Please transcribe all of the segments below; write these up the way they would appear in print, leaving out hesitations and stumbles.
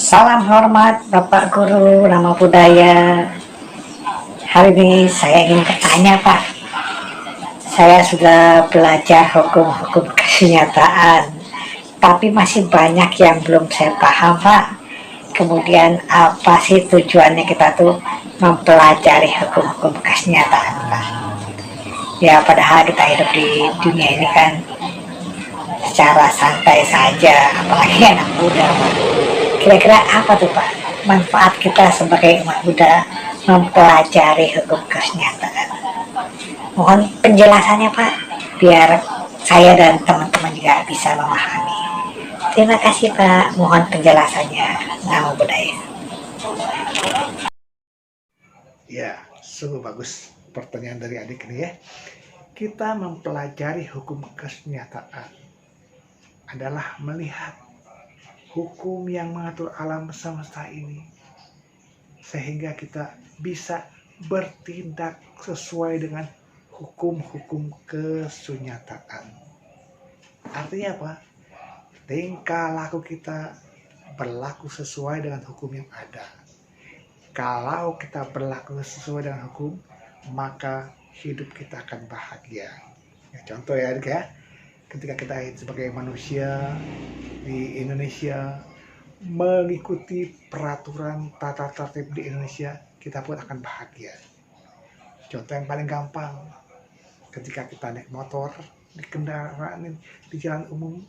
Salam hormat Bapak Guru Nama Budaya. Hari ini saya ingin bertanya Pak. Saya sudah belajar hukum-hukum kesenjataan, tapi masih banyak yang belum saya paham Pak. Kemudian apa sih tujuannya kita tuh mempelajari hukum-hukum kesenjataan Pak? Ya padahal kita hidup di dunia ini kan secara santai saja, apalagi anak muda Pak. Kira-kira apa tuh Pak manfaat kita sebagai umat Buddha mempelajari hukum kesenjataan? Mohon penjelasannya Pak, biar saya dan teman-teman juga bisa memahami. Terima kasih Pak, mohon penjelasannya. Namo Buddhaya. Ya, sungguh bagus pertanyaan dari adik ini ya. Kita mempelajari hukum kesenjataan adalah melihat hukum yang mengatur alam semesta ini sehingga kita bisa bertindak sesuai dengan hukum-hukum kesenjataan. Artinya apa? Tingkah laku kita berlaku sesuai dengan hukum yang ada. Kalau kita berlaku sesuai dengan hukum, maka hidup kita akan bahagia. Ya, contoh ya, adik ya. Ketika kita sebagai manusia di Indonesia mengikuti peraturan tata tertib di Indonesia, kita pun akan bahagia. Contoh yang paling gampang, ketika kita naik motor di kendaraan di jalan umum,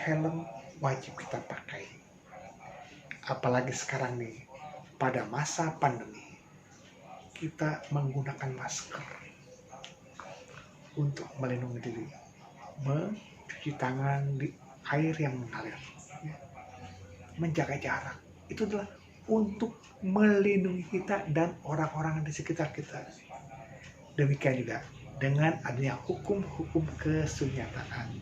helm wajib kita pakai. Apalagi sekarang nih, pada masa pandemi, kita menggunakan masker untuk melindungi diri, mencuci tangan di air yang mengalir, menjaga jarak. Itu adalah untuk melindungi kita dan orang-orang di sekitar kita. Demikian juga dengan adanya hukum-hukum kesenjataan,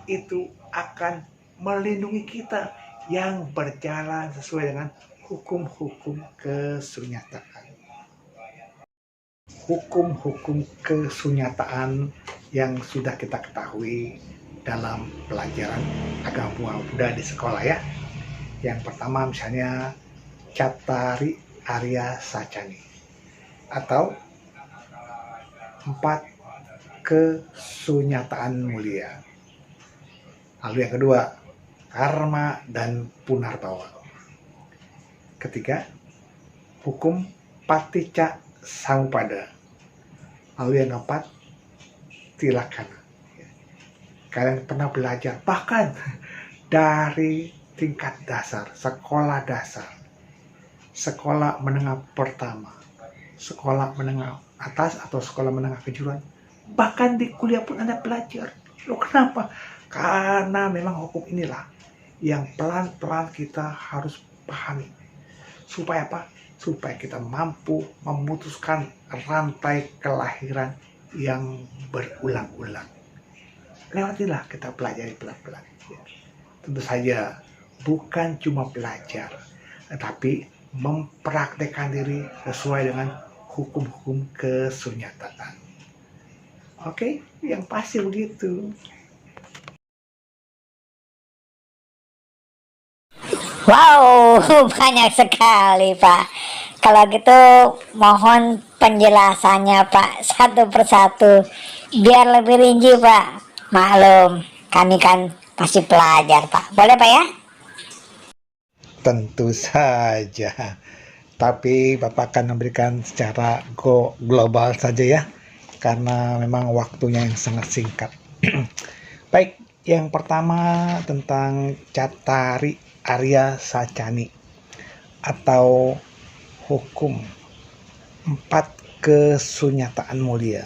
itu akan melindungi kita yang berjalan sesuai dengan hukum-hukum kesenjataan. Hukum-hukum kesenjataan yang sudah kita ketahui dalam pelajaran agama Buddha di sekolah ya. Yang pertama misalnya Cattari Arya Sacani atau 4 kesenjataan mulia. Lalu yang kedua, karma dan punarbawa. Ketiga, hukum paticca samuppada. Lalu yang keempat, tilakkhana. Kalian pernah belajar bahkan dari tingkat dasar, sekolah dasar, sekolah menengah pertama, sekolah menengah atas atau sekolah menengah kejuruan, bahkan di kuliah pun Anda belajar. Loh kenapa? Karena memang hukum inilah yang pelan-pelan kita harus pahami. Supaya apa? Supaya kita mampu memutuskan rantai kelahiran yang berulang-ulang. Lewatilah kita pelajari pelan-pelan. Tentu saja bukan cuma belajar, tetapi mempraktekkan diri sesuai dengan hukum-hukum kesenjataan. Oke, yang pasti begitu. Wow, banyak sekali Pak. Kalau gitu mohon penjelasannya Pak satu persatu biar lebih rinci Pak. Maklum, kami kan masih pelajar Pak. Boleh Pak ya? Tentu saja. Tapi Bapak akan memberikan secara global saja ya. Karena memang waktunya yang sangat singkat. Baik, yang pertama tentang Cattari Arya Sacani atau hukum 4 kesenjataan mulia.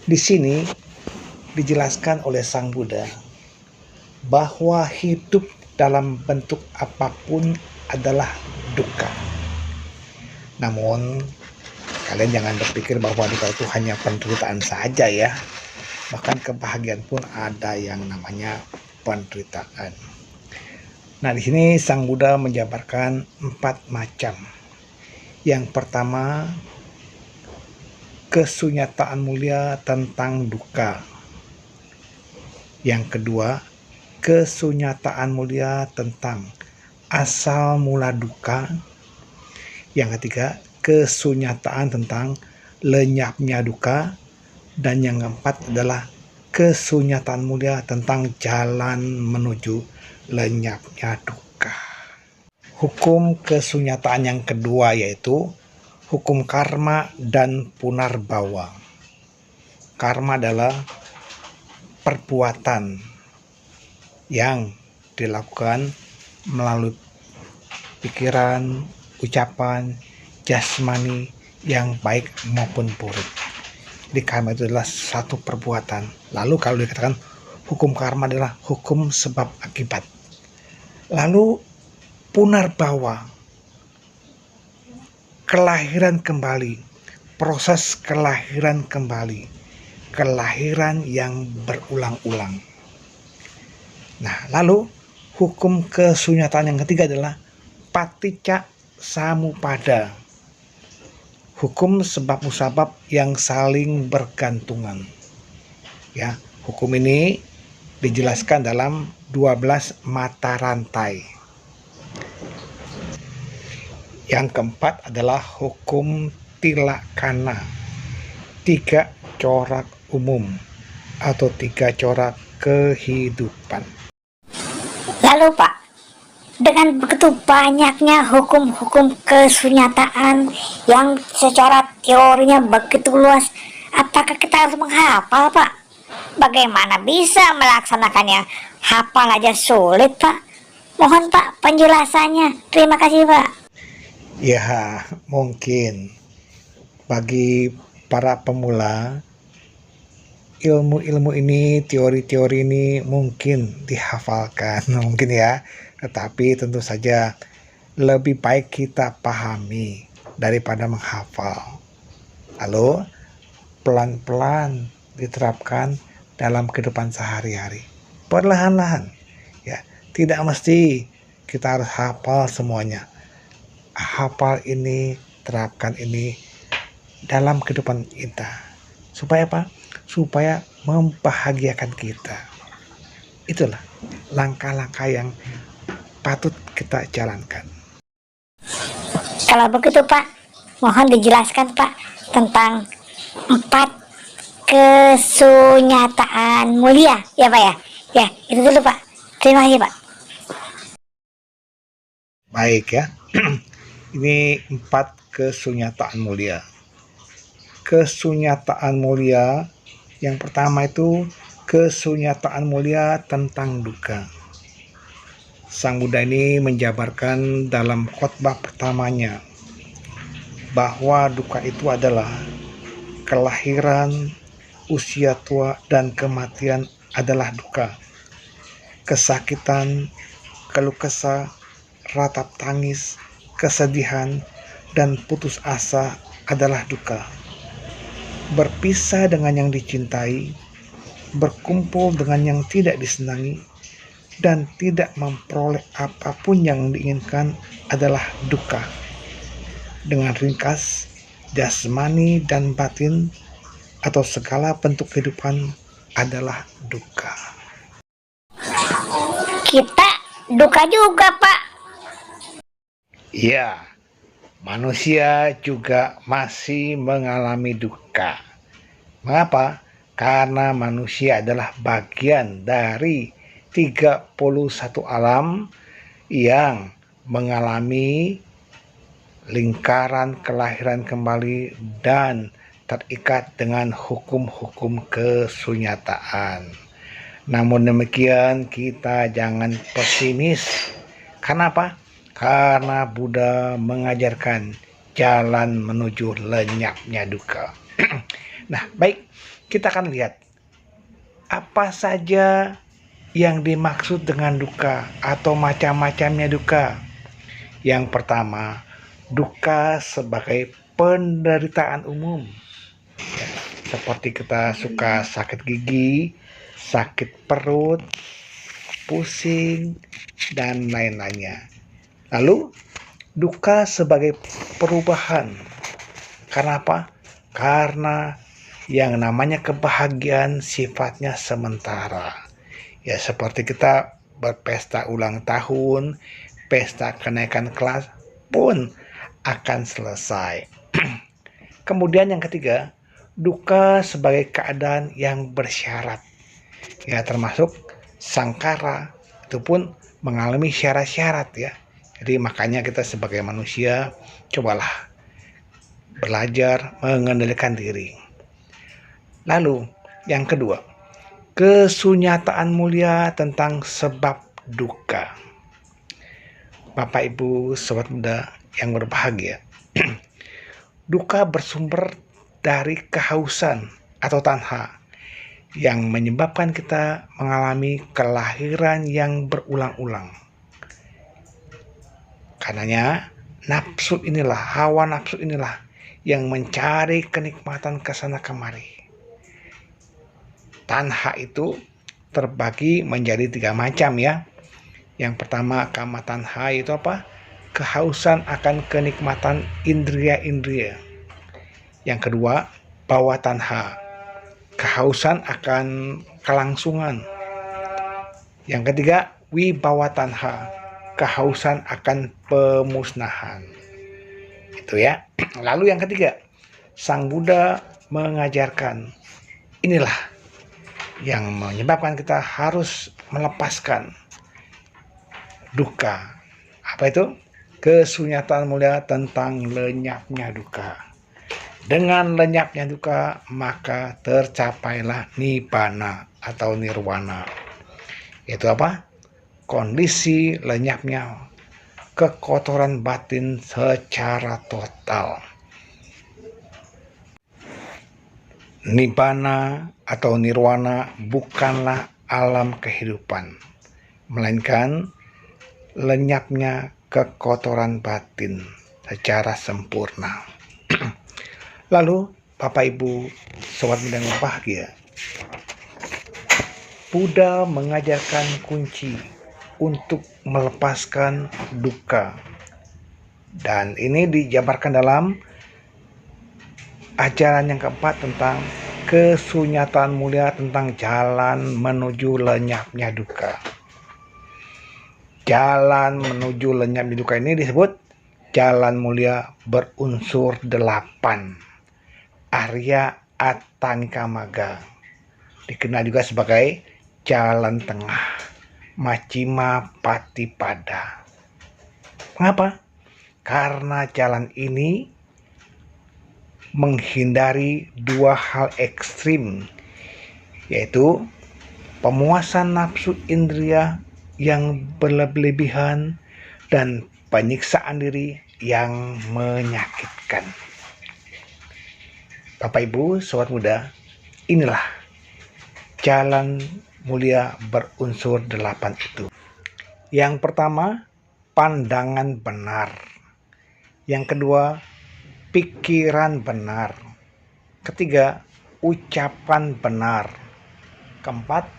Di sini dijelaskan oleh Sang Buddha bahwa hidup dalam bentuk apapun adalah dukkha. Namun kalian jangan berpikir bahwa dukkha itu hanya penderitaan saja ya. Bahkan kebahagiaan pun ada yang namanya penderitaan. Nah, di sini Sang Buddha menjabarkan 4 macam. Yang pertama, kesenjataan mulia tentang dukkha. Yang kedua, kesenjataan mulia tentang asal mula duka. Yang ketiga, kesunyataan tentang lenyapnya duka. Dan yang keempat adalah kesunyataan mulia tentang jalan menuju lenyapnya duka. Hukum kesunyataan yang kedua yaitu hukum karma dan punarbawa. Karma adalah perbuatan yang dilakukan melalui pikiran, ucapan, jasmani yang baik maupun buruk. Jadi karma itu adalah satu perbuatan. Lalu kalau dikatakan hukum karma adalah hukum sebab akibat. Lalu punarbawa, kelahiran kembali, proses kelahiran kembali, kelahiran yang berulang-ulang. Nah, lalu hukum kesunyataan yang ketiga adalah paticca samupada, hukum sebab musabab yang saling bergantungan. Ya, hukum ini dijelaskan dalam 12 mata rantai. Yang keempat adalah hukum tilakana, 3 corak umum atau 3 corak kehidupan. Lalu Pak, dengan begitu banyaknya hukum-hukum kesunyataan yang secara teorinya begitu luas, apakah kita harus menghafal Pak? Bagaimana bisa melaksanakannya? Hafal aja sulit Pak. Mohon Pak penjelasannya. Terima kasih Pak. Ya, mungkin bagi para pemula, ilmu-ilmu ini, teori-teori ini mungkin dihafalkan, mungkin ya. Tetapi tentu saja lebih baik kita pahami daripada menghafal. Lalu pelan-pelan diterapkan dalam kehidupan sehari-hari. Perlahan-lahan. Ya, tidak mesti kita harus hafal semuanya. Hafal ini, terapkan ini dalam kehidupan kita. Supaya apa? Supaya membahagiakan kita. Itulah langkah-langkah yang patut kita jalankan. Kalau begitu Pak, mohon dijelaskan Pak tentang 4 kesunyataan mulia ya Pak ya. Ya, itu dulu Pak. Terima kasih Pak. Baik ya. Ini 4 kesunyataan mulia. Kesunyataan mulia yang pertama itu kesunyataan mulia tentang duka. Sang Buddha ini menjabarkan dalam khotbah pertamanya bahwa duka itu adalah kelahiran, usia tua, dan kematian adalah duka. Kesakitan, keluh kesah, ratap tangis, kesedihan, dan putus asa adalah duka. Berpisah dengan yang dicintai, berkumpul dengan yang tidak disenangi, dan tidak memperoleh apapun yang diinginkan adalah duka. Dengan ringkas, jasmani dan batin atau segala bentuk kehidupan adalah duka. Kita duka juga Pak. Ya, manusia juga masih mengalami duka. Mengapa? Karena manusia adalah bagian dari 31 alam yang mengalami lingkaran kelahiran kembali dan terikat dengan hukum-hukum kesunyataan. Namun demikian, kita jangan pesimis. Kenapa? Karena Buddha mengajarkan jalan menuju lenyapnya duka. Nah, baik, kita akan lihat apa saja yang dimaksud dengan duka atau macam-macamnya duka. Yang pertama, duka sebagai penderitaan umum. Ya, seperti kita suka sakit gigi, sakit perut, pusing, dan lain-lainnya. Lalu, duka sebagai perubahan. Kenapa? Karena yang namanya kebahagiaan sifatnya sementara. Ya, seperti kita berpesta ulang tahun, pesta kenaikan kelas pun akan selesai. Kemudian yang ketiga, duka sebagai keadaan yang bersyarat. Ya, termasuk sangkara itu pun mengalami syarat-syarat ya. Jadi makanya kita sebagai manusia cobalah belajar mengendalikan diri. Lalu yang kedua, kesunyataan mulia tentang sebab duka. Bapak Ibu sobat muda yang berbahagia, duka bersumber dari kehausan atau tanha yang menyebabkan kita mengalami kelahiran yang berulang-ulang. Karenanya hawa nafsu inilah yang mencari kenikmatan kesana kemari. Tanha itu terbagi menjadi 3 macam ya. Yang pertama, kama tanha itu apa? Kehausan akan kenikmatan indria-indria. Yang kedua, bawa tanha, kehausan akan kelangsungan. Yang ketiga, wibawa tanha, kehausan akan pemusnahan. Itu ya. Lalu yang ketiga, Sang Buddha mengajarkan inilah yang menyebabkan kita harus melepaskan duka. Apa itu? Kesunyataan mulia tentang lenyapnya duka. Dengan lenyapnya duka, maka tercapailah nibbana atau nirwana. Itu apa? Kondisi lenyapnya kekotoran batin secara total. Nibbana atau nirwana bukanlah alam kehidupan, melainkan lenyapnya kekotoran batin secara sempurna. Lalu Bapak Ibu sobat muda yang berbahagia, Buddha mengajarkan kunci untuk melepaskan duka, dan ini dijabarkan dalam ajaran yang keempat tentang kesunyataan mulia tentang jalan menuju lenyapnya duka. Jalan menuju lenyapnya duka ini disebut jalan mulia berunsur 8, Arya Atanika Magga, dikenal juga sebagai jalan tengah, Majjhima Patipada. Mengapa? Karena jalan ini menghindari 2 hal ekstrim, yaitu pemuasan nafsu indria yang berlebihan dan penyiksaan diri yang menyakitkan. Bapak Ibu sobat muda, inilah jalan mulia berunsur 8 itu. Yang pertama, pandangan benar. Yang kedua, pikiran benar. Ketiga, ucapan benar. Keempat,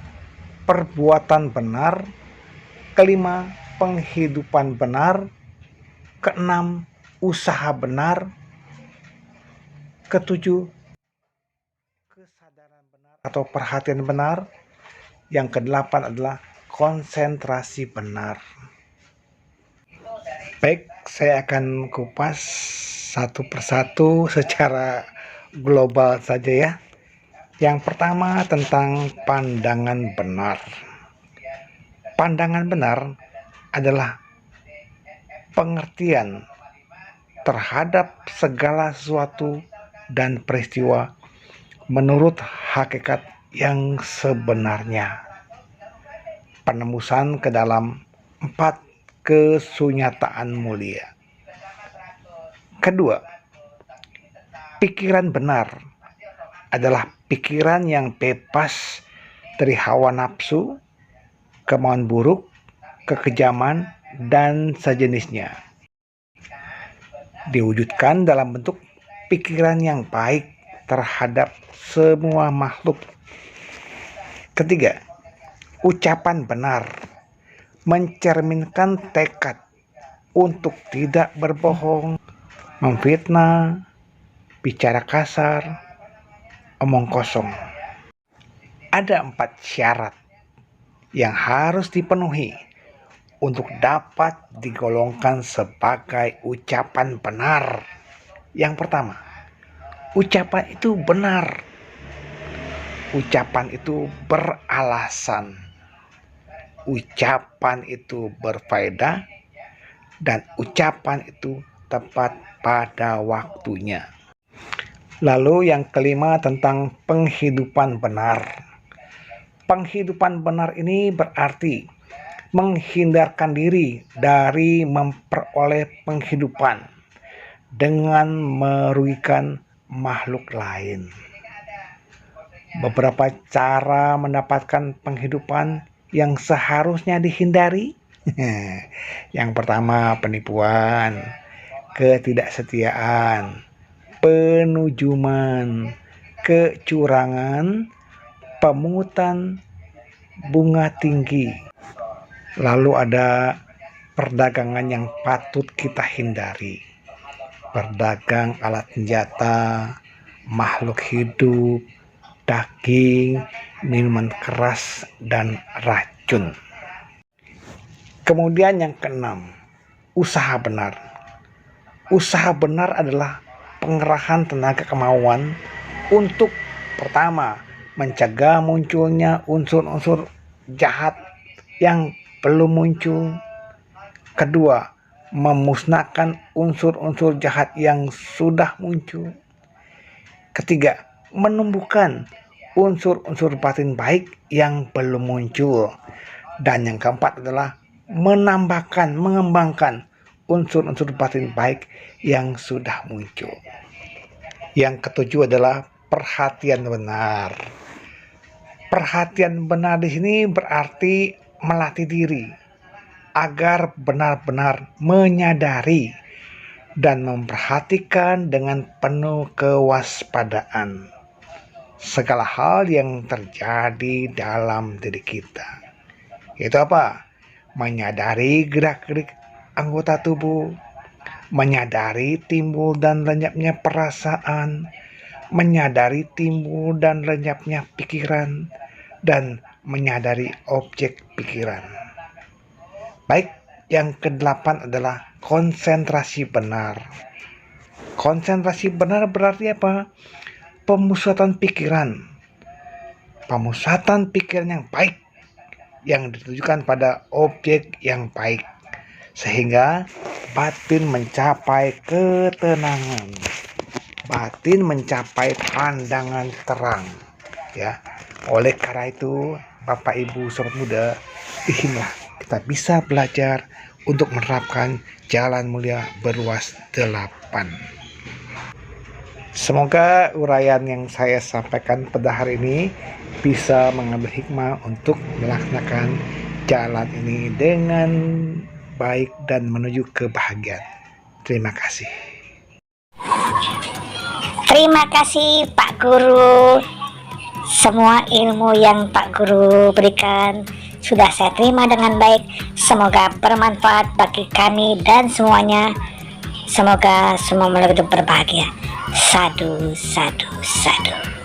perbuatan benar. Kelima, penghidupan benar. Keenam, usaha benar. Ketujuh, kesadaran benar atau perhatian benar. Yang kedelapan adalah konsentrasi benar. Baik, saya akan kupas satu persatu secara global saja ya. Yang pertama tentang pandangan benar. Pandangan benar adalah pengertian terhadap segala sesuatu dan peristiwa menurut hakikat yang sebenarnya. Penembusan ke dalam 4 kesunyataan mulia. Kedua, pikiran benar adalah pikiran yang bebas dari hawa nafsu, kemauan buruk, kekejaman, dan sejenisnya. Diwujudkan dalam bentuk pikiran yang baik terhadap semua makhluk. Ketiga, ucapan benar mencerminkan tekad untuk tidak berbohong, memfitnah, bicara kasar, omong kosong. Ada 4 syarat yang harus dipenuhi untuk dapat digolongkan sebagai ucapan benar. Yang pertama, ucapan itu benar. Ucapan itu beralasan. Ucapan itu berfaedah. Dan ucapan itu tepat pada waktunya. Lalu yang kelima tentang penghidupan benar. Penghidupan benar ini berarti menghindarkan diri dari memperoleh penghidupan dengan merugikan makhluk lain. Beberapa cara mendapatkan penghidupan yang seharusnya dihindari. Yang pertama, penipuan, ketidaksetiaan, penujuman, kecurangan, pemungutan bunga tinggi. Lalu ada perdagangan yang patut kita hindari. Berdagang alat senjata, makhluk hidup, daging, minuman keras, dan racun. Kemudian yang keenam, usaha benar. Usaha benar adalah pengerahan tenaga kemauan untuk pertama, mencegah munculnya unsur-unsur jahat yang belum muncul. Kedua, memusnahkan unsur-unsur jahat yang sudah muncul. Ketiga, menumbuhkan unsur-unsur batin baik yang belum muncul. Dan yang keempat adalah menambahkan, mengembangkan unsur-unsur batin baik yang sudah muncul. Yang ketujuh adalah perhatian benar. Perhatian benar di sini berarti melatih diri agar benar-benar menyadari dan memperhatikan dengan penuh kewaspadaan segala hal yang terjadi dalam diri kita. Itu apa? Menyadari gerak-gerik anggota tubuh, menyadari timbul dan lenyapnya perasaan, menyadari timbul dan lenyapnya pikiran, dan menyadari objek pikiran. Baik, yang kedelapan adalah konsentrasi benar. Konsentrasi benar berarti apa? Pemusatan pikiran. Pemusatan pikiran yang baik yang ditujukan pada objek yang baik sehingga batin mencapai ketenangan. Batin mencapai pandangan terang, ya. Oleh karena itu, Bapak Ibu Sobat Muda, disinilah kita bisa belajar untuk menerapkan jalan mulia beruas 8. Semoga uraian yang saya sampaikan pada hari ini bisa mengambil hikmah untuk melaksanakan jalan ini dengan baik dan menuju kebahagiaan. Terima kasih. Terima kasih Pak Guru. Semua ilmu yang Pak Guru berikan sudah saya terima dengan baik. Semoga bermanfaat bagi kami dan semuanya. Semoga semua hidup berbahagia. Sadu, sadu, sadu.